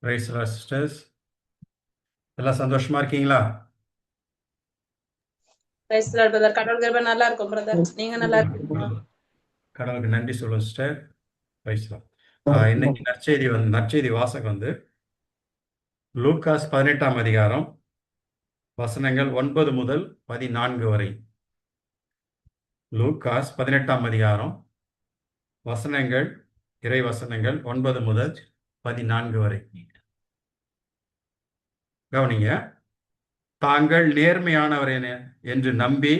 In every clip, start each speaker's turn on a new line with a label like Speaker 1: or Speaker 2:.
Speaker 1: Price sisters, எல்லாம் சந்தோஷமா இருக்கீங்களா?
Speaker 2: Praise Lord brother. கடவுள் கிருபை நல்லா இருக்கும் பிரதர். நீங்க நல்லா இருக்கீங்களா?
Speaker 1: கடவுளுக்கு நன்றி சொல்லுவோம் சிஸ்டர். பிரைஸ் இன்னைக்கு நற்செய்தி வாசகம் வந்து லூக்காஸ் 18ஆம் அதிகாரம் வசனங்கள் 9 முதல் 14 வரை. லூக்காஸ் 18ஆம் அதிகாரம் வசனங்கள், இறை வசனங்கள் 9 முதல் 14 வரை. கவனிங்க. தாங்கள் நேர்மையானவர் என்று நம்பி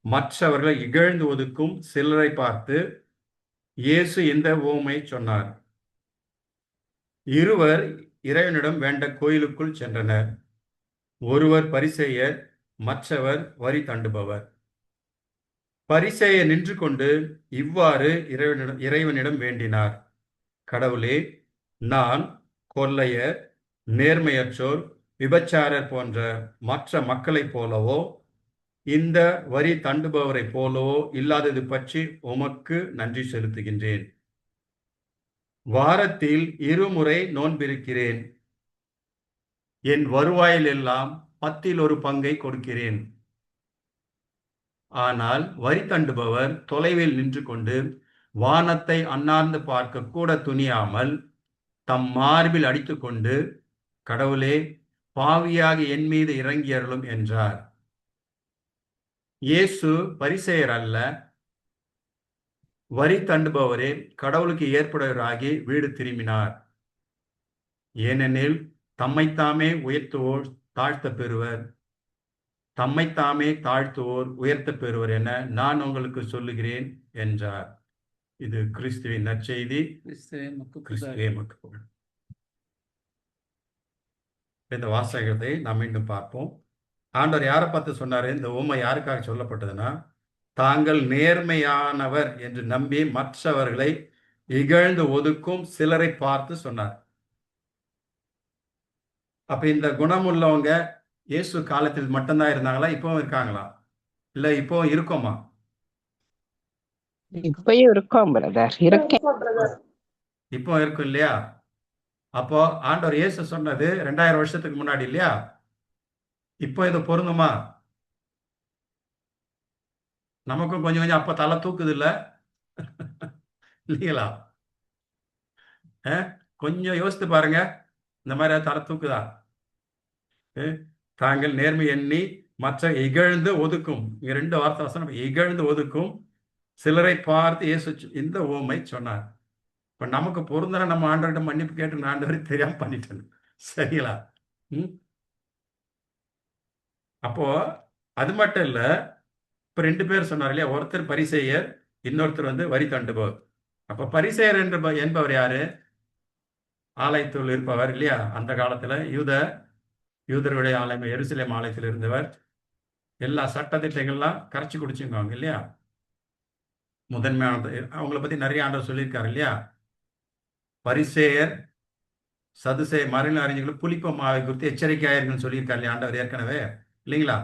Speaker 1: மற்றவர்களை இகழ்ந்து ஒதுக்கும் சிலரை பார்த்து இயேசு இந்த உவமை சொன்னார். இருவர் இறைவனிடம் வேண்ட கோயிலுக்குள் சென்றனர். ஒருவர் பரிசேயர், மற்றவர் வரி தண்டுபவர். பரிசேயர் நின்று கொண்டு இவ்வாறு இறைவனிடம் வேண்டினார்: கடவுளே, நான் கொள்ளையர், நேர்மையற்றோர், விபச்சாரர் போன்ற மற்ற மக்களைப் போலவோ இந்த வரி தண்டுபவரைப் போலவோ இல்லாதது பற்றி உமக்கு நன்றி செலுத்துகின்றேன். வாரத்தில் 2 முறை நோன்பிருக்கிறேன். என் வருவாயில் எல்லாம் 10 பங்கை கொடுக்கிறேன். ஆனால் வரி தண்டுபவர் தொலைவில் நின்று கொண்டு வானத்தை அண்ணார்ந்து பார்க்க கூட துணியாமல் தம் மார்பில் அடித்துக்கொண்டு, கடவுளே, பாவியாக என் மீது இறங்கி அருளும் என்றார். இயேசு பரிசேயர் அல்ல, வரி தண்டுபவரே கடவுளுக்கு ஏற்புடையவராகி வீடு திரும்பினார். ஏனெனில் தம்மைத்தாமே உயர்த்துவோர் தாழ்த்த பெறுவர், தம்மைத்தாமே தாழ்த்துவோர் உயர்த்த பெறுவர் என நான் உங்களுக்கு சொல்லுகிறேன் என்றார். இது கிறிஸ்துவின் நற்செய்தி. கிறிஸ்துவே மக்கு. இந்த வாசகத்தை நாம் மீண்டும் பார்ப்போம். ஆண்டவர் யாரை பார்த்து சொன்னாரு? இந்த உவமை யாருக்காக சொல்லப்பட்டதுன்னா, தாங்கள் நேர்மையானவர் என்று நம்பி மற்றவர்களை இகழ்ந்து ஒதுக்கும் சிலரை பார்த்து சொன்னார். அப்ப இந்த குணம் உள்ளவங்க இயேசு காலத்தில் மட்டும்தான் இருந்தாங்களா? இப்பவும் இருக்காங்களா? இல்ல இப்போ இருக்கோமா?
Speaker 3: இப்பயும் இருக்கோம் பிரதர், இருக்கேன்.
Speaker 1: இப்போ இருக்கும் இல்லையா? அப்போ ஆண்டவர் இயேசு சொன்னது 2000 வருஷத்துக்கு முன்னாடி இல்லையா? இப்போ இது பொருந்துமா? நமக்கும் கொஞ்சம் கொஞ்சம் அப்ப தலை தூக்குது இல்ல இல்லைங்களா? கொஞ்சம் யோசித்து பாருங்க, இந்த மாதிரி தலை தூக்குதா? தாங்கள் நேர்மை எண்ணி மற்ற இகழ்ந்து ஒதுக்கும், இங்க 2 வார்த்தை வசனம், இகழ்ந்து ஒதுக்கும் சிலரை பார்த்து இயேசு இந்த உவமை சொன்னார். இப்ப நமக்கு பொருந்தன நம்ம ஆண்டவர்கிட்ட மன்னிப்பு கேட்டு ஆண்டவரை தெரியாம பண்ணிட்டேன், சரிங்களா? அப்போ அது மட்டும் இல்ல, இப்ப 2 பேர் சொன்னார் இல்லையா? ஒருத்தர் பரிசேயர், இன்னொருத்தர் வந்து வரி தண்டுபவர். அப்ப பரிசேயர் என்பவர் யாரு? ஆலயத்தில் இருப்பவர் இல்லையா? அந்த காலத்துல யூதர்களுடைய ஆலயம் எருசலேம் ஆலயத்தில் இருந்தவர். எல்லா சட்டத்திட்டங்கள்லாம் கரைச்சி குடிச்சுக்குவாங்க இல்லையா? முதன்மையானது. அவங்கள பத்தி நிறைய ஆண்டவர் சொல்லியிருக்காரு இல்லையா? பரிசேயர், சதுசே, மறைநூல் அறிஞர்கள் புளிப்ப மாவை குறித்து எச்சரிக்கையாயிருக்குன்னு சொல்லியிருக்காரு இல்லையா ஆண்டவர் ஏற்கனவே, இல்லைங்களா?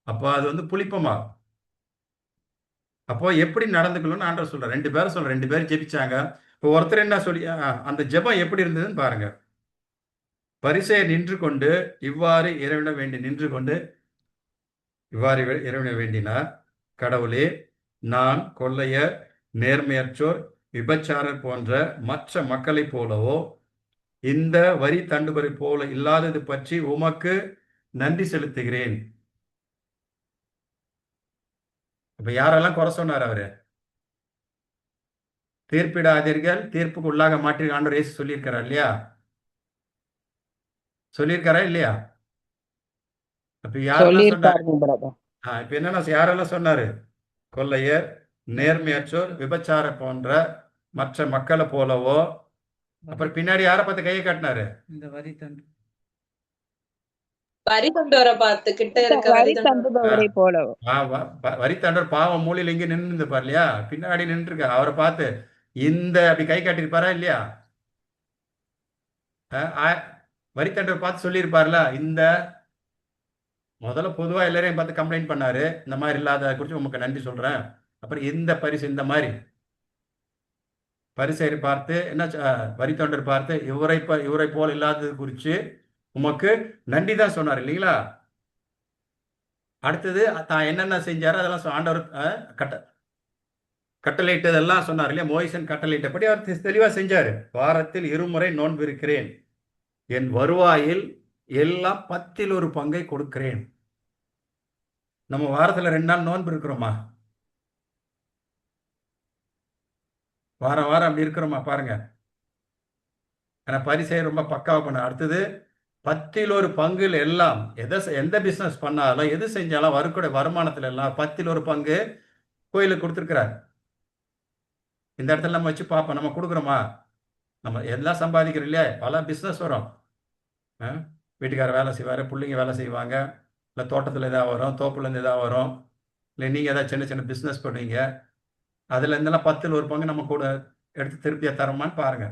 Speaker 1: அப்போ அது வந்து புளிப்பமா. அப்போ எப்படி நடந்துக்கணும்னு ஆண்டவர் சொல்றார். 2 பேரும் 2 பேரும் ஜெபிச்சாங்க. இப்போ ஒருத்தர் என்ன சொல்லி அந்த ஜெபம் எப்படி இருந்ததுன்னு பாருங்க. பரிசேயர் நின்று கொண்டு இவ்வாறு இறைவனை வேண்டினார்: கடவுளே, நான் கொள்ளையர், நேர்மையற்றோர், விபச்சாரர் போன்ற மற்ற மக்களைப் போலவோ இந்த வரி தண்டுபவரை போல இல்லாதது பற்றி உமக்கு நன்றி செலுத்துகிறேன். இப்ப யாரெல்லாம் குறை சொன்னார் அவரு? தீர்ப்பிடாதீர்கள், தீர்ப்புக்கு உள்ளாக மாட்டீர்கள் ஆண்டவர் இயேசு சொல்லியிருக்கிறார் இல்லையா? சொல்லியிருக்காரா இல்லையா? அப்ப யாரெல்லாம் சொன்னாரு? இப்ப என்னன்னா, யாரெல்லாம் சொன்னாரு? கொள்ளையர், நேர்மையற்றோர், விபச்சார போன்ற மற்ற மக்களை போலவோ. அப்புறம் பின்னாடி யாரை பார்த்து கையை காட்டினாரு? இந்த வரி
Speaker 2: தண்டுவரை பார்த்து, கிட்ட இருக்க வரி
Speaker 3: தண்டுபவரை போலவோ.
Speaker 1: வரி தண்டர் பாவம் மூலையில இங்க நின்று இருப்பார் இல்லையா? பின்னாடி நின்று இருக்காரு. அவரை பார்த்து இந்த அப்படி கை காட்டியிருப்பாரா இல்லையா? வரி தண்டர் பார்த்து சொல்லியிருப்பார்ல, இந்த முதல்ல பொதுவா எல்லாரையும் பார்த்து கம்ப்ளைண்ட் பண்ணாரு, இந்த மாதிரி இல்லாத குறித்து உமக்கு நன்றி சொல்றேன். அப்புறம் இந்த பரிசு இந்த மாதிரி பரிசேயரை பார்த்து என்ன வரி தொண்டர் பார்த்து இவரை போல் இல்லாதது குறித்து உமக்கு நன்றி தான் சொன்னார் இல்லைங்களா? அடுத்தது தான் என்னென்ன செஞ்சாரோ அதெல்லாம் ஆண்டவர் கட்டளையிட்டதெல்லாம் சொன்னார் இல்லையா? மோசேயின் கட்டளையிட்டபடி அவர் தெளிவாக செஞ்சார். வாரத்தில் 2 முறை நோன்பு இருக்கிறேன், என் வருவாயில் எல்லாம் 10 பங்கை கொடுக்கிறேன். நம்ம வாரத்தில் 2 நாள் நோன்பு இருக்கிறோமா? வாரம் வாரம் அப்படி இருக்கிறோமா பாருங்க. ஏன்னா பரிசேயர் ரொம்ப பக்காவா பண்ண. அடுத்தது 10 பங்கில் எல்லாம் எந்த பிஸ்னஸ் பண்ணாலும் எது செஞ்சாலும் வரக்கூடிய வருமானத்துல எல்லாம் 10 பங்கு கோயிலுக்கு கொடுத்துருக்கிறார். இந்த இடத்துல நம்ம வச்சு பார்ப்போம், நம்ம கொடுக்குறோமா? நம்ம எல்லாம் சம்பாதிக்கிறோம் இல்லையா? பல பிஸ்னஸ் வரும். வீட்டுக்காரர் வேலை செய்வார், பிள்ளைங்க வேலை செய்வாங்க, இல்லை தோட்டத்தில் எதாவது வரும், தோப்புலேருந்து எதாவது வரும், இல்லை நீங்கள் ஏதாவது சின்ன சின்ன பிஸ்னஸ் பண்ணுவீங்க. அதில் இருந்தெல்லாம் 10 பங்கு நம்ம கூட எடுத்து திருப்தியாக தரோமான்னு பாருங்க.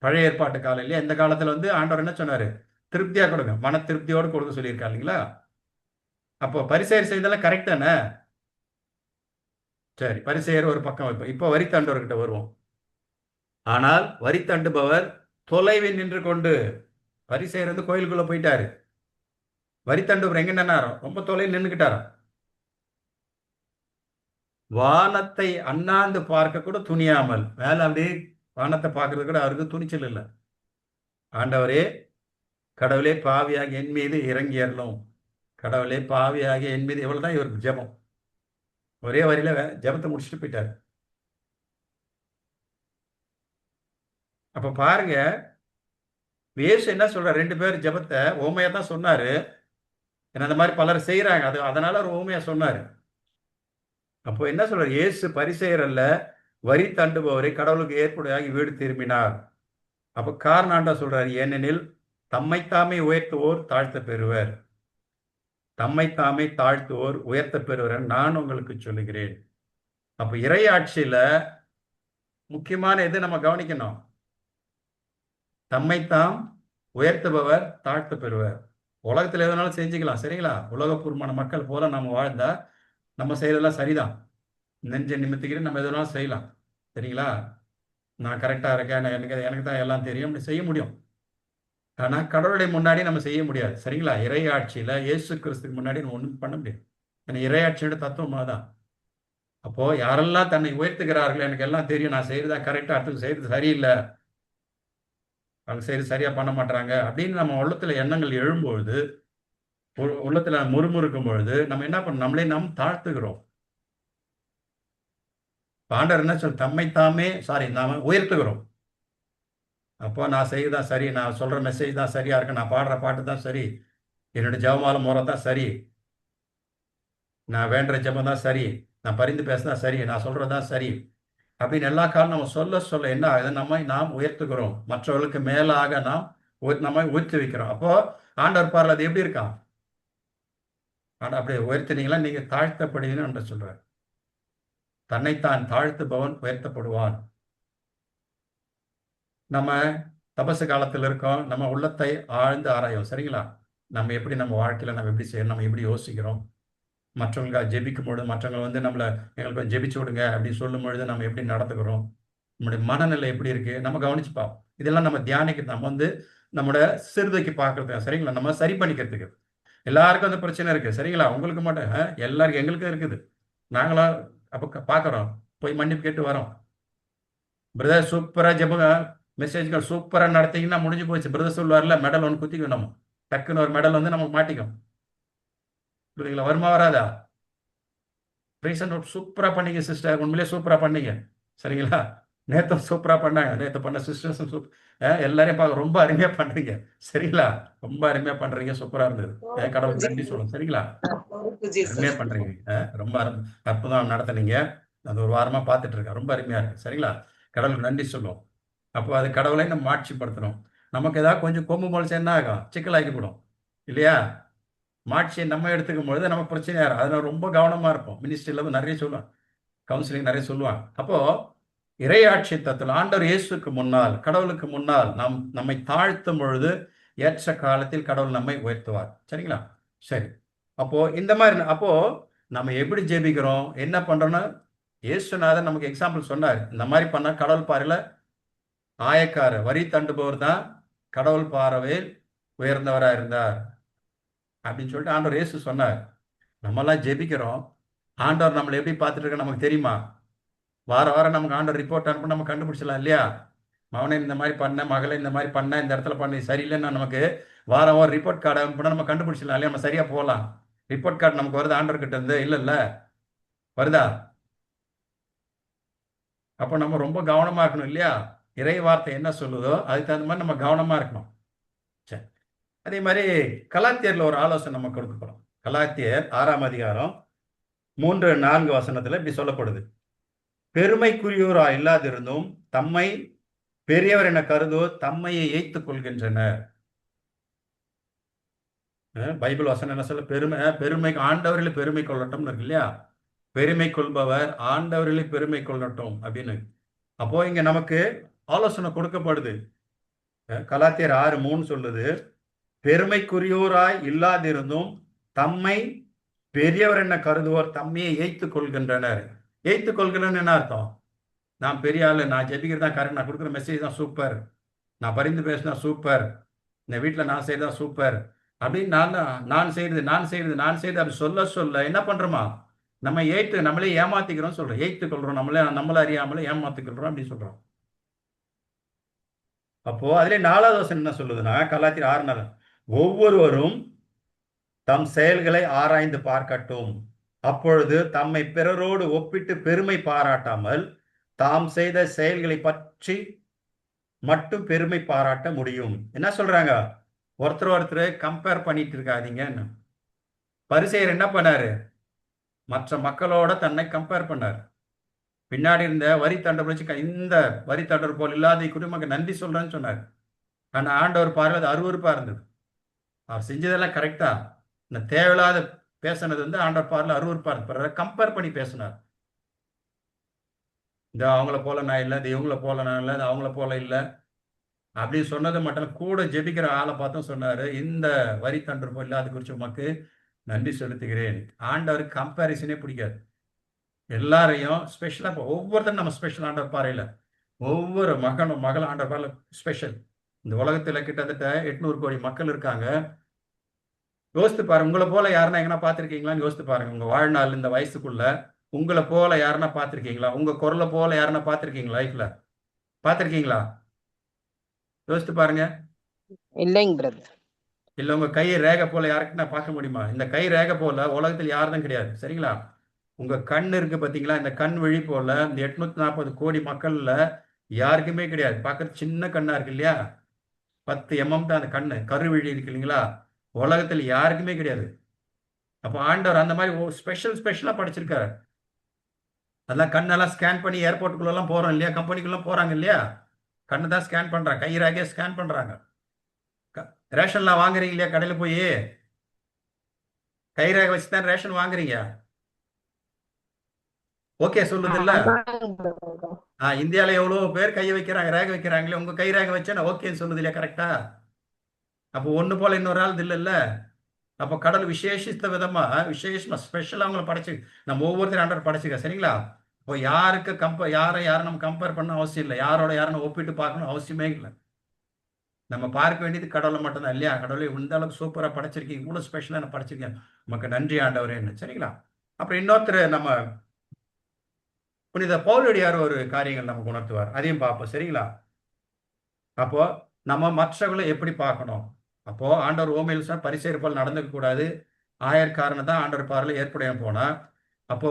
Speaker 1: பழைய ஏற்பாட்டு காலம் இல்லையா? இந்த காலத்தில் ஆண்டவர் என்ன சொன்னார்? திருப்தியாக கொடுங்க, மன திருப்தியோடு கொடுக்க சொல்லியிருக்கா இல்லைங்களா? அப்போ பரிசேயர் செய்தெல்லாம் கரெக்ட் தானே? சரி, பரிசேயர் ஒரு பக்கம் வைப்போம். இப்போ வரி தண்டவர்கிட்ட வருவோம். ஆனால் வரி தண்டுபவர் தொலைவில் நின்று கொண்டு, பரிசேயர் கோயிலுக்குள்ள போயிட்டாரு, வரி தண்டுபவர் எங்க நின்னாரோ? ரொம்ப தொலைவில் நின்றுக்கிட்டாரோ. வானத்தை அண்ணாந்து பார்க்க கூட துணியாமல், மேல அப்படியே வானத்தை பார்க்கறது கூட அவருக்கு துணிச்சல் இல்லை. ஆண்டவரே, கடவுளே பாவியாக என் மீது இறங்கியறலும், கடவுளே பாவியாக என் மீது. எவ்வளவுதான் இவருக்கு ஜெபம், ஒரே வரியில ஜெபத்தை முடிச்சுட்டு போயிட்டாரு. அப்ப பாருங்க, இயேசு என்ன சொல்ற? 2 பேர் ஜெபத்தை ஓமையா தான் சொன்னாரு. ஏன்னா அந்த மாதிரி பலர் செய்யறாங்க, அதனால ஒரு ஓமையா சொன்னாரு. அப்போ என்ன சொல்றாரு? இயேசு பரிசேயர் அல்ல, வரி தண்டுபவரை கடவுளுக்கு ஏற்புடையாகி வீடு திரும்பினார். அப்ப காரணாண்டா சொல்றாரு, ஏனெனில் தம்மைத்தாமே உயர்த்துவோர் தாழ்த்த பெறுவர், தம்மைத்தாமே தாழ்த்துவோர் உயர்த்த பெறுவர் நான் உங்களுக்கு சொல்லுகிறேன். அப்ப இறையாட்சியில முக்கியமான எது நம்ம கவனிக்கணும்? தம்மைத்தாம் உயர்த்துபவர் தாழ்த்த பெறுவர். உலகத்துல எதுனாலும் செஞ்சுக்கலாம், சரிங்களா? உலகப்பூர்வமான மக்கள் போல நம்ம வாழ்ந்தா நம்ம செய்யறதெல்லாம் சரிதான். நெஞ்ச நிமித்திக்கிட்டு நம்ம எதுனாலும் செய்யலாம், சரிங்களா? நான் கரெக்டா இருக்கேன், எனக்கு தான் எல்லாம் தெரியும், அப்படி செய்ய முடியும். ஆனா கடவுளுடைய முன்னாடி நம்ம செய்ய முடியாது, சரிங்களா? இறையாட்சியில இயேசு கிறிஸ்துக்கு முன்னாடி நம்ம ஒன்றும் பண்ண முடியாது. ஏன்னா இறையாட்சியோட தத்துவமாக தான். அப்போ யாரெல்லாம் தன்னை உயர்த்துகிறார்கள், எனக்கு எல்லாம் தெரியும், நான் செய்யறதா கரெக்டா, அடுத்தது செய்யறது சரியில்லை, அவங்க செய்யறது சரியா பண்ண மாட்டாங்க அப்படின்னு நம்ம உள்ளத்துல எண்ணங்கள் எழும்பொழுது, உள்ளத்துல முறுமுறுக்கும் பொழுது நம்ம என்ன பண்ணோம்? நம்மளே நாம் தாழ்த்துகிறோம். ஆண்டவர் என்ன சொல்? தம்மைத்தாமே நாம உயர்த்துகிறோம். அப்போ நான் செய்யதான் சரி, நான் சொல்ற மெசேஜ் தான் சரியா இருக்கு, நான் பாடுற பாட்டு தான் சரி, என்னுடைய ஜெபமால முறை தான் சரி, நான் வேண்டுற ஜெபம் தான் சரி, நான் பரிந்து பேசதான் சரி, நான் சொல்றதுதான் சரி அப்படின்னு எல்லா காலம் நம்ம சொல்ல என்ன ஆகுது? நாம் உயர்த்துகிறோம், மற்றவர்களுக்கு மேலாக நம்ம உயர்த்தி வைக்கிறோம். அப்போ ஆண்டவர் பாருல அது எப்படி இருக்கான்? அப்படியே உயர்த்தினீங்களா நீங்க தாழ்த்தப்படுவீங்கன்னு சொல்றாரு. தன்னைத்தான் தாழ்த்துபவன் உயர்த்தப்படுவான். நம்ம தபசு காலத்தில் இருக்கோம், நம்ம உள்ளத்தை ஆழ்ந்து ஆராயும், சரிங்களா? நம்ம எப்படி நம்ம வாழ்க்கையில நம்ம எப்படி செய்யணும், நம்ம எப்படி யோசிக்கிறோம், மற்றவங்களுக்காக ஜெபிக்கும் பொழுது மற்றவங்க நம்மளை எங்களுக்கு ஜெபிச்சு விடுங்க அப்படின்னு சொல்லும் பொழுது நம்ம எப்படி நடந்துக்கிறோம், நம்முடைய மனநிலை எப்படி இருக்கு, நம்ம கவனிச்சு பார்ப்போம். இதெல்லாம் நம்ம தியானிக்கிறது, நம்ம நம்மளோட சிறுதைக்கு பார்க்கறதுக்கு, சரிங்களா? நம்ம சரி பண்ணிக்கிறதுக்கு. எல்லாருக்கும் அந்த பிரச்சனை இருக்கு, சரிங்களா? உங்களுக்கு மட்டும் எல்லாருக்கும், எங்களுக்கும் இருக்குது. நாங்களா அப்போ பார்க்குறோம், போய் மன்னிப்பு கேட்டு வரோம். பிரதர் சூப்பராக ஜெபங்க மெசேஜ்கள் சூப்பராக நடத்திங்கன்னா முடிஞ்சு போச்சு. பிரதர் சொல்லுவார்ல, மெடல் ஒன்று குத்திக்கும், நம்ம டக்குன்னு ஒரு மெடல் நமக்கு மாட்டிக்கும். புரியுதுங்களா? வருமா வராதா? சூப்பராக பண்ணீங்க சிஸ்டர், உண்மையிலே சூப்பராக பண்ணீங்க, சரிங்களா? நேற்று சூப்பராக பண்ணாங்க, நேற்று பண்ண சிஸ்டர்ஸும் எல்லாரையும் பார்க்க ரொம்ப அருமையாக பண்ணுறீங்க, சரிங்களா? ரொம்ப அருமையாக பண்ணுறீங்க, சூப்பராக இருந்தது, கடவுள் நன்றி சொல்லணும், சரிங்களா? அருமையாக பண்ணுறீங்க, ரொம்ப அற்புதம் நடத்துனீங்க, அது ஒரு வாரமாக பார்த்துட்டு இருக்கேன், ரொம்ப அருமையாக இருக்கு, சரிங்களா? கடவுளுக்கு நன்றி சொல்லுவோம். அப்போ அது கடவுளை நம்ம ஆட்சிப்படுத்தணும். நமக்கு ஏதாவது கொஞ்சம் கொம்பு முளைச்சு என்ன ஆகும்? சிக்கலாக்கிப்படும் இல்லையா? மாட்சியை நம்ம எடுத்துக்கும் பொழுது நம்ம பிரச்சனையா இருக்கும். அதனால ரொம்ப கவனமா இருப்போம். மினிஸ்ட்ரியில நிறைய சொல்லுவாங்க, கவுன்சிலிங் நிறைய சொல்லுவாங்க. அப்போ இறையாட்சி தத்துவம் ஆண்டவர் இயேசுக்கு முன்னால், கடவுளுக்கு முன்னால் நம்மை தாழ்த்தும் பொழுது ஏற்ற காலத்தில் கடவுள் நம்மை உயர்த்துவார், சரிங்களா? சரி, அப்போ இந்த மாதிரி அப்போ நம்ம எப்படி ஜெபிக்கிறோம், என்ன பண்றோம்னா இயேசுநாதர் நமக்கு எக்ஸாம்பிள் சொன்னார். இந்த மாதிரி பண்ணா கடவுள் பாறையில ஆயக்காரர் வரி தண்டுபவர் தான் கடவுள் பார்வையில் உயர்ந்தவராக இருந்தார் அப்படின்னு சொல்லிட்டு ஆண்டவர் இயேசு சொன்னார். நம்மெல்லாம் ஜெபிக்கிறோம். ஆண்டவர் நம்மளை எப்படி பார்த்துட்டு இருக்க நமக்கு தெரியுமா? வாரம் நமக்கு ஆண்டவர் ரிப்போர்ட் அனுப்ப நம்ம கண்டுபிடிச்சலாம் இல்லையா? மகனை இந்த மாதிரி பண்ண, மகளை இந்த மாதிரி பண்ண, இந்த இடத்துல பண்ண சரியில்லைன்னா நமக்கு வாரம் ரிப்போர்ட் கார்டு அனுப்பினா நம்ம கண்டுபிடிச்சலாம் இல்லையா? நம்ம சரியா போகலாம். ரிப்போர்ட் கார்டு நமக்கு வருது ஆண்டவர் கிட்ட இருந்து? இல்ல வருதா? அப்போ நம்ம ரொம்ப கவனமா இருக்கணும் இல்லையா? இறை வார்த்தை என்ன சொல்லுதோ அதுக்கு தகுந்த மாதிரி நம்ம கவனமா இருக்கணும். சரி, அதே மாதிரி கலாத்தியர்ல ஒரு ஆலோசனை நம்ம கொடுக்க போறோம். கலாத்தியர் 6ஆம் அதிகாரம் 3-4 வசனத்துல இப்படி சொல்லப்படுது. பெருமைக்குரியோரா இல்லாதிருந்தும் தம்மை பெரியவர் என கருதோ தம்மையை ஏய்த்துக் கொள்கின்றனர். பைபிள் வசனம் என்ன சொல்ல? பெருமை ஆண்டவரில் பெருமை கொள்ளட்டும்னு இருக்கு இல்லையா? பெருமை கொள்பவர் ஆண்டவரில் பெருமை கொள்ளட்டும் அப்படின்னு. அப்போ இங்க நமக்கு ஆலோசனை கொடுக்கப்படுது. கலாத்தியர் 6:3 சொல்லுது, பெருமைக்குரியோராய் இல்லாதிருந்தும் தம்மை பெரியவர் என்ன கருதுவோர் தம்மையை ஏய்த்துக் கொள்கின்றனர். ஏய்த்துக் கொள்கிறேன்னு என்ன அர்த்தம்? நான் பெரிய ஆளு, நான் ஜெபிக்கிறது தான் கரெக்ட், நான் கொடுக்குற மெசேஜ் தான் சூப்பர், நான் பரிந்து பேசினா சூப்பர், இந்த வீட்டில் நான் செய்யறதா சூப்பர் அப்படின்னு நான் செய்யறது அப்படி சொல்ல என்ன பண்றோமா? நம்ம நம்மளே ஏமாத்திக்கிறோம் சொல்றோம். ஏய்த்துக் கொள்றோம், நம்மளே அறியாமலே ஏமாத்திக்கிறோம் அப்படின்னு சொல்றோம். அப்போ அதிலே 4வது வசனம் என்ன சொல்லுதுன்னா, கலாத்தியர் 6:4, ஒவ்வொருவரும் தம் செயல்களை ஆராய்ந்து பார்க்கட்டும், அப்பொழுது தம்மை பிறரோடு ஒப்பிட்டு பெருமை பாராட்டாமல் தாம் செய்த செயல்களை பற்றி மட்டும் பெருமை பாராட்ட முடியும். என்ன சொல்றாங்க? ஒருத்தர் கம்பேர் பண்ணிட்டு இருக்காதீங்கன்னு. பரிசேயர் என்ன பண்ணாரு? மற்ற மக்களோட தன்னை கம்பேர் பண்ணார். பின்னாடி இருந்த வரி தண்டர் வச்சு இந்த வரி தண்டர் போல் இல்லாத குடும்பக்கு நன்றி சொல்றேன்னு சொன்னார். ஆனா ஆண்டவர் பார்வையில் அது அருவருப்பா இருந்தது. அவர் செஞ்சதெல்லாம் கரெக்டா, இந்த தேவையில்லாத பேசினது ஆண்டவர் பார்வையில் அருவருப்பா இருந்தது. கம்பேர் பண்ணி பேசினார். இந்த அவங்கள போல நான் இல்லை, இது இவங்கள போல நான் இல்லை, இது அவங்கள போல இல்லை அப்படின்னு சொன்னது மட்டும் கூட ஜெபிக்கிற ஆளை பார்த்தும் சொன்னாரு, இந்த வரி தண்டர் போல் இல்லாத குறித்து உமக்கு நன்றி செலுத்துகிறேன். ஆண்டவருக்கு கம்பேரிசனே பிடிக்காது. எல்லாரையும் ஸ்பெஷலாக இப்போ ஒவ்வொருத்தரும் நம்ம ஸ்பெஷல் ஆண்டவர் பாறையில், ஒவ்வொரு மகனும் ஆண்டவர் பாறையில் ஸ்பெஷல். இந்த உலகத்தில் கிட்டத்தட்ட 800 கோடி மக்கள் இருக்காங்க. யோசித்து பாருங்க, உங்களை போல யாருன்னா எங்கன்னா பார்த்துருக்கீங்களான்னு யோசித்து பாருங்க. உங்க வாழ்நாள் இந்த வயசுக்குள்ள உங்களை போல யாருன்னா பார்த்துருக்கீங்களா? உங்க குரலை போல யாருன்னா பார்த்துருக்கீங்களா? லைஃப்ல பார்த்துருக்கீங்களா? யோசித்து பாருங்க.
Speaker 3: இல்லைங்க பிரதர்.
Speaker 1: இல்லை உங்க கை ரேகை போல யாருக்குன்னா பார்க்க முடியுமா? இந்த கை ரேகை போல உலகத்தில் யாரும் கிடையாது. சரிங்களா? உங்க கண் இருக்கு பார்த்தீங்களா? இந்த கண் விழி போல இந்த 840 கோடி மக்கள்ல யாருக்குமே கிடையாது. பார்க்கறது சின்ன கண்ணா இருக்கு இல்லையா? 10 mm தான் அந்த கண்ணு, கருவிழி இருக்கு இல்லைங்களா? உலகத்தில் யாருக்குமே கிடையாது. அப்போ ஆண்டவர் அந்த மாதிரி ஸ்பெஷலா படிச்சிருக்காரு. அதெல்லாம் கண்ணெல்லாம் ஸ்கேன் பண்ணி ஏர்போர்ட்டுக்குள்ளெல்லாம் போறோம் இல்லையா? கம்பெனிக்குள்ள போறாங்க இல்லையா? கண்ணு தான் ஸ்கேன் பண்றாங்க, கை ரேகையை ஸ்கேன் பண்றாங்க. ரேஷன்லாம் வாங்குறீங்க இல்லையா? கடையில் போய் கை ரேகை வச்சு தான் ரேஷன் வாங்குறீங்க. ஓகே சொல்லுது இல்ல? இந்தியாவில் எவ்வளோ பேர் கையை வைக்கிறாங்க, ரேகை வைக்கிறாங்களே, உங்க கை ரேகை வச்சா ஓகேன்னு சொல்லுது இல்லையா? கரெக்டா? அப்போ ஒன்று போல இன்னொரு ஆள் இல்லைல்ல. அப்போ கடவுள் விசேஷமா ஸ்பெஷலாக அவங்கள படைச்சு நம்ம ஒவ்வொருத்தரும் ஆண்டவர் படைச்சுக்க. சரிங்களா? இப்போ யாருக்கு யாரை நம்ம கம்பேர் பண்ண அவசியம் இல்லை. யாரோட யாரும் ஒப்பிட்டு பார்க்கணும் அவசியமே இல்லை. நம்ம பார்க்க வேண்டியது கடவுளை மட்டும்தான் இல்லையா? கடவுளை இந்த அளவுக்கு சூப்பராக படைச்சிருக்கீங்க, இவ்வளோ ஸ்பெஷலாக நான் படைச்சிருக்கேன், நமக்கு நன்றி ஆண்டவரேன்னு. சரிங்களா? அப்புறம் இன்னொருத்தர் நம்ம புனித பவுலடியார் ஒரு காரியங்கள் நமக்கு உணர்த்துவார், அதையும் பார்ப்போம். சரிங்களா? அப்போ நம்ம மற்றவர்களை எப்படி பார்க்கணும்? அப்போ ஆண்டவர் ஓமையில் சொன்ன பரிசேயர் போல் நடந்துக்க கூடாது, ஆயர்காரனை தான் ஆண்டவர் பார்வையில் ஏற்புடைய போனா. அப்போ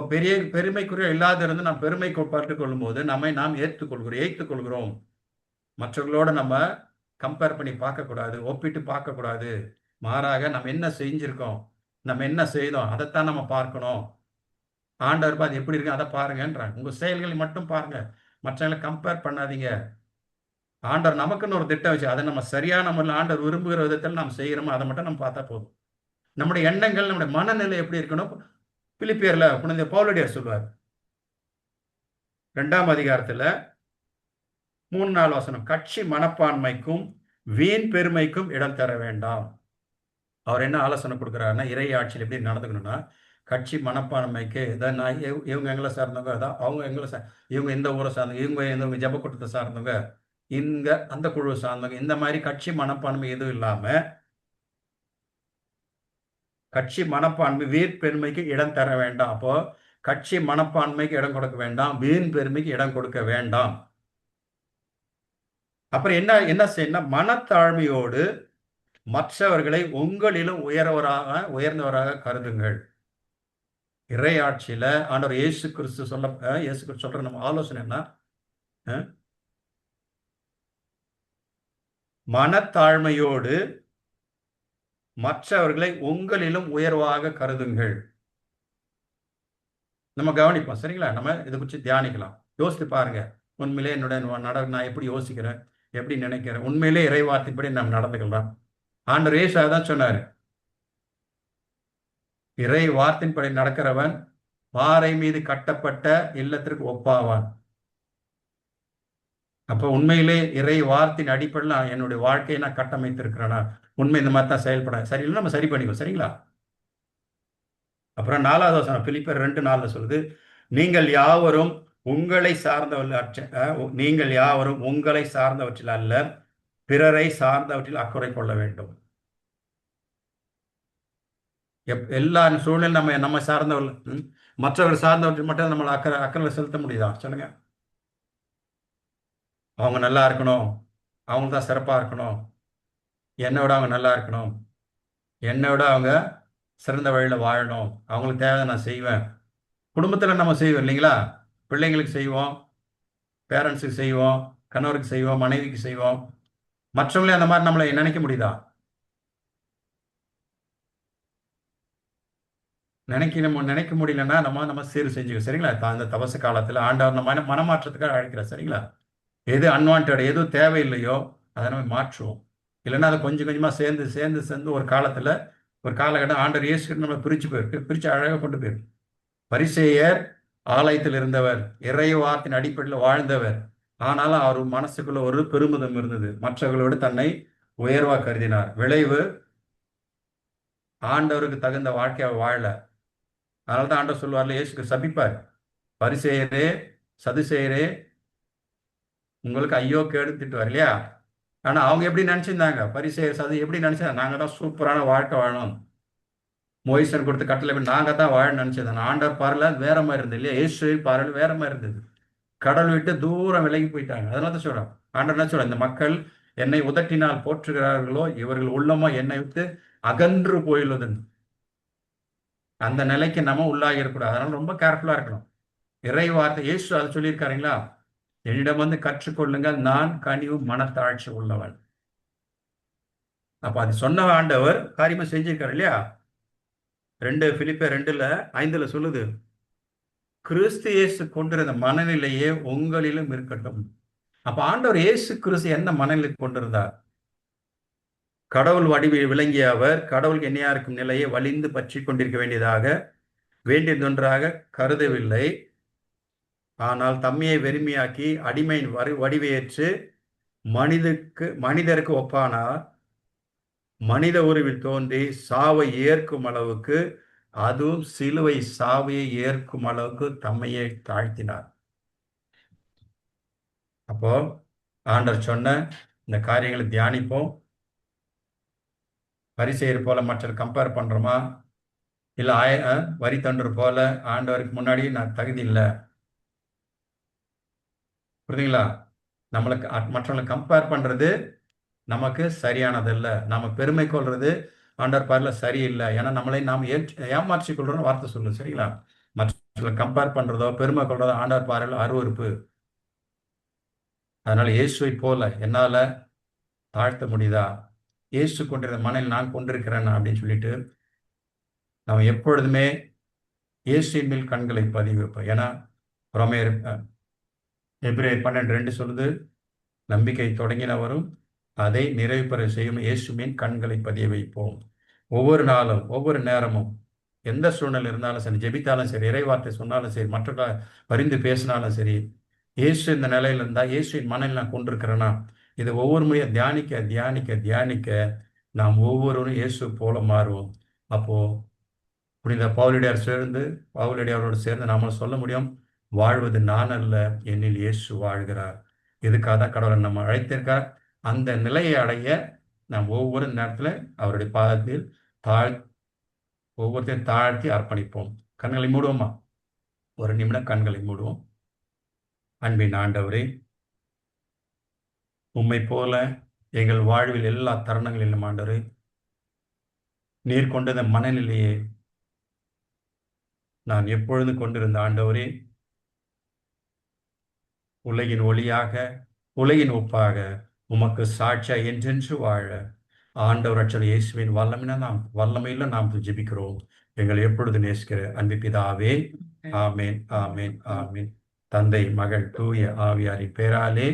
Speaker 1: பெருமைக்குரிய இல்லாதிருந்து நாம் பெருமை பட்டுக் கொள்ளும் போது நம்மை நாம் ஏற்றுக்கொள்கிறோம். மற்றவர்களோட நம்ம கம்பேர் பண்ணி பார்க்கக்கூடாது, ஒப்பிட்டு பார்க்கக்கூடாது. மாறாக நம்ம என்ன செஞ்சிருக்கோம், நம்ம என்ன செய்தோம், அதைத்தான் நம்ம பார்க்கணும். ஆண்டவர் அது எப்படி இருக்கு அதை பாருங்கன்றாங்க. உங்க செயல்களை மட்டும் பாருங்க, மற்றவங்களை கம்பேர் பண்ணாதீங்க. ஆண்டவர் நமக்குன்னு ஒரு திட்டம் வச்சு அதை நம்ம சரியான முறையில் ஆண்டவர் விரும்புகிற விதத்தில் நாம் செய்கிறோமோ அதை மட்டும் நம்ம பார்த்தா போதும். நம்முடைய எண்ணங்கள், நம்முடைய மனநிலை எப்படி இருக்கணும்? பிலிப்பியர்ல புனித பவுலடியார் சொல்வார், 2ஆம் அதிகாரத்துல 3-4 வசனம், கட்சி மனப்பான்மைக்கும் வீண் பெருமைக்கும் இடம் தர வேண்டாம். அவர் என்ன ஆலோசனை கொடுக்குறாருன்னா, இறை ஆட்சியில் எப்படி நடந்துக்கணும்னா, கட்சி மனப்பான்மைக்கு இதான் நான் இவங்க எங்களை சார்ந்தவங்க, அதான் அவங்க எங்களை இவங்க இந்த ஊரை சார்ந்தவங்க, இவங்க ஜெபக்கூட்டத்தை சார்ந்தவங்க, இங்க அந்த குழுவை சார்ந்தவங்க, இந்த மாதிரி கட்சி மனப்பான்மை எதுவும் இல்லாம கட்சி மனப்பான்மை வீண் பெருமைக்கு இடம் தர வேண்டாம். அப்போ கட்சி மனப்பான்மைக்கு இடம் கொடுக்க வேண்டாம், வீண் பெருமைக்கு இடம் கொடுக்க வேண்டாம். அப்புறம் என்ன என்ன செய்யணும்? மனத்தாழ்மையோடு மற்றவர்களை உங்களிலும் உயர்ந்தவராக கருதுங்கள். இறையாட்சியில ஆண்டவர் இயேசு கிறிஸ்து சொல்ற நம்ம ஆலோசனை என்ன? மனத்தாழ்மையோடு மற்றவர்களை உங்களிலும் உயர்வாக கருதுங்கள். நம்ம கவனிப்போம், சரிங்களா? நம்ம இதை குறித்து தியானிக்கலாம், யோசித்து பாருங்க. உண்மையிலே நான் எப்படி யோசிக்கிறேன், எப்படி நினைக்கிறேன், உண்மையிலே இறைவார்த்தைப்படி நம்ம நடந்துக்கலாம். ஆண்டவர் இயேசு தான் சொன்னாரு, இறை வார்த்தையின்படி நடக்கிறவன் பாறை மீது கட்டப்பட்ட இல்லத்திற்கு ஒப்பாவான். அப்போ உண்மையிலே இறை வார்த்தையின் அடிப்படையில் நான் என்னுடைய வாழ்க்கையை நான் கட்டமைத்திருக்கிறேன்னா, உண்மை இந்த மாதிரி தான் செயல்பட சரியில்லை, நம்ம சரி பண்ணிக்கோ, சரிங்களா? அப்புறம் 4வது வசனம் பிலிப்பியர் 2:4 சொல்லுது, நீங்கள் யாவரும் உங்களை சார்ந்தவற்றில் அல்ல, பிறரை சார்ந்தவற்றில் அக்கறை கொள்ள வேண்டும். எல்லா சூழ்நிலையும் நம்ம சார்ந்தவர்கள் மற்றவர்கள் சார்ந்தவற்றில் மட்டும் நம்மளை அக்கறை செலுத்த முடியுதா? சொல்லுங்க. அவங்க நல்லா இருக்கணும், அவங்க தான் சிறப்பாக இருக்கணும், என்னோட அவங்க நல்லா இருக்கணும், என்னோட அவங்க சிறந்த வழியில் வாழணும், அவங்களுக்கு தேவை நான் செய்வேன். குடும்பத்தில் நம்ம செய்வோம் இல்லைங்களா? பிள்ளைங்களுக்கு செய்வோம், பேரண்ட்ஸுக்கு செய்வோம், கணவருக்கு செய்வோம், மனைவிக்கு செய்வோம். மற்றவங்களே அந்த மாதிரி நம்மளை நினைக்க முடியுதா? நினைக்க முடியலன்னா நம்ம சீர் செஞ்சுக்கோ, சரிங்களா? அந்த தவச காலத்தில் ஆண்டவர் நம்ம மனமாற்றத்துக்காக அழைக்கிறோம், சரிங்களா? எது அன்வான்ட், எது தேவையில்லையோ அதை நம்ம மாற்றுவோம். இல்லைன்னா அதை கொஞ்சம் கொஞ்சமாக சேர்ந்து ஒரு காலகட்டம் ஆண்டவர் இயேசு நம்ம பிரித்து அழகாக கொண்டு போயிருக்கு. பரிசேயர் ஆலயத்தில் இருந்தவர், இறை வார்த்தையின் அடிப்படையில் வாழ்ந்தவர். ஆனாலும் அவர் மனசுக்குள்ள ஒரு பெருமிதம் இருந்தது, மற்றவர்களோடு தன்னை உயர்வாக கருதினார். விளைவு ஆண்டவருக்கு தகுந்த வாழ்க்கையை வாழல. அதனால தான் ஆண்டவர் சொல்லுவார்ல, இயேசுக்கு சபிப்பார், பரிசேயரே சதுசேயரே உங்களுக்கு ஐயோ கேடு திட்டுவார் இல்லையா? ஆனால் அவங்க எப்படி நினச்சிருந்தாங்க? பரிசேயர் சது எப்படி நினச்சாங்க? நாங்கள் தான் சூப்பரான வாழ்க்கை வாழணும், மோயிசன் கொடுத்த கட்டளை நாங்கள் தான் வாழணும்னு நினச்சது. ஆண்டவர் பார்வையில் வேற மாதிரி இருந்தது இல்லையா? இயேசு பார்வையில் வேற மாதிரி இருந்தது. கடல் விட்டு தூரம் விலகி போயிட்டாங்க. அதனால தான் சொல்கிறோம், ஆண்டவர் என்ன சொல்கிறோம், இந்த மக்கள் என்னை உதட்டினால் போற்றுகிறார்களோ இவர்கள் உள்ளமோ என்னை விட்டு அகன்று போயுள்ளதுன்னு. அந்த நிலைக்கு நம்ம உள்ளாகி இருக்கக்கூடாது. அதனால ரொம்ப கேர்ஃபுல்லாக இருக்கணும். இறை வார்த்தை இயேசு அதை சொல்லியிருக்காருங்களா, என்னிடம் வந்து கற்றுக்கொள்ளுங்கள், நான் கனிவு மனத்தாழ்ச்சி உள்ளவன். அப்ப அது சொன்ன ஆண்டவர் காரியமா செஞ்சிருக்காரு இல்லையா? பிலிப்பியர் 2:5 சொல்லுது, கிறிஸ்து இயேசு கொண்டிருந்த மனநிலையே உங்களிலும் இருக்கட்டும். அப்ப ஆண்டவர் இயேசு கிறிஸ்து என்ன மனநிலை கொண்டிருந்தார்? கடவுள் வடிவில் விளங்கிய அவர் கடவுளுக்கு இணையா இருக்கும் நிலையை வலிந்து பற்றி கொண்டிருக்க வேண்டியதொன்றாக கருதவில்லை. ஆனால் தம்மையை வெறுமையாக்கி அடிமையின் வடிவேற்று மனிதருக்கு ஒப்பானார். மனித உருவில் தோன்றி சாவை ஏற்கும் அளவுக்கு, அதுவும் சிலுவை சாவையை ஏற்கும் அளவுக்கு தம்மையை தாழ்த்தினார். அப்போ ஆண்டவர் சொன்ன இந்த காரியங்களை தியானிப்போம். பரிசேயர் போல மற்ற கம்பேர் பண்றோமா? இல்லை வரி தண்டர் போல ஆண்டவருக்கு முன்னாடி நான் தகுதி இல்லை, புரியுதுங்களா? நம்மளுக்கு மற்றவங்களை கம்பேர் பண்றது நமக்கு சரியானதில்லை. நம்ம பெருமை கொள்றது ஆண்டவர் பார்வையில் சரியில்லை. ஏன்னா நம்மளை நாம் ஏமாற்றி கொள்றோம்னு வார்த்தை சொல்லுது, சரிங்களா? மற்றவங்களை கம்பேர் பண்றதோ பெருமை கொள்றதோ ஆண்டவர் பார்வையில் அருவருப்பு. அதனால இயேசுவை போல என்னால தாழ்த்த முடியுதா? இயேசு கொண்டிருந்த மனையில் நான் கொண்டிருக்கிறேன் அப்படின்னு சொல்லிட்டு நம்ம எப்பொழுதுமே இயேசுவின் மேல் கண்களை பதிவு வைப்போம். ஏன்னா எபிரேயர் 12:2 சொல்லுது, நம்பிக்கை தொடங்கினவரும் அதை நிறைவு பெற செய்யும் இயேசுவின் கண்களை பதிய வைப்போம். ஒவ்வொரு நாளும் ஒவ்வொரு நேரமும் எந்த சூழ்நிலை இருந்தாலும் சரி, ஜெபித்தாலும் சரி, இறைவார்த்தை சொன்னாலும் சரி, மற்ற பரிந்து பேசினாலும் சரி, இயேசு இந்த நிலையில இருந்தா இயேசுவின் மனநிலை நான் கொண்டிருக்கிறேன்னா, இதை ஒவ்வொரு முறையும் தியானிக்க தியானிக்க தியானிக்க நாம் ஒவ்வொருவரும் இயேசு போல மாறுவோம். அப்போ புனித பவுலடியாரோடு சேர்ந்து நாம சொல்ல முடியும், வாழ்வது நான் அல்ல, என்னில் இயேசு வாழ்கிறார். இதுக்காக தான் கடவுளை நம்ம அழைத்திருக்கார். அந்த நிலையை அடைய நாம் ஒவ்வொரு நேரத்தில் அவருடைய பாதத்தில் ஒவ்வொருத்தையும் தாழ்த்தி அர்ப்பணிப்போம். கண்களை மூடுவோமா? ஒரு நிமிடம் கண்களை மூடுவோம். அன்பின் ஆண்டவரே, உம்மை போல எங்கள் வாழ்வில் எல்லா தருணங்களிலும் ஆண்டவரே, நீர் கொண்டத மனநிலையை நான் எப்பொழுது கொண்டிருந்த ஆண்டவரே, உலகின் ஒளியாக, உலகின் ஒப்பாக, உமக்கு சாட்சியா என்றென்று வாழ ஆண்டவர் ரட்சகர் இயேசுவின் வல்லமையில நாம் ஜெபிக்கிறோம். எங்களை எப்பொழுது நேசிக்கிற அன்பு பிதாவே, ஆமேன், ஆமேன், ஆமேன். தந்தை, மகள், தூய ஆவியாரின் பேராலே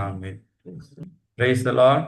Speaker 1: ஆமேன். Praise the Lord.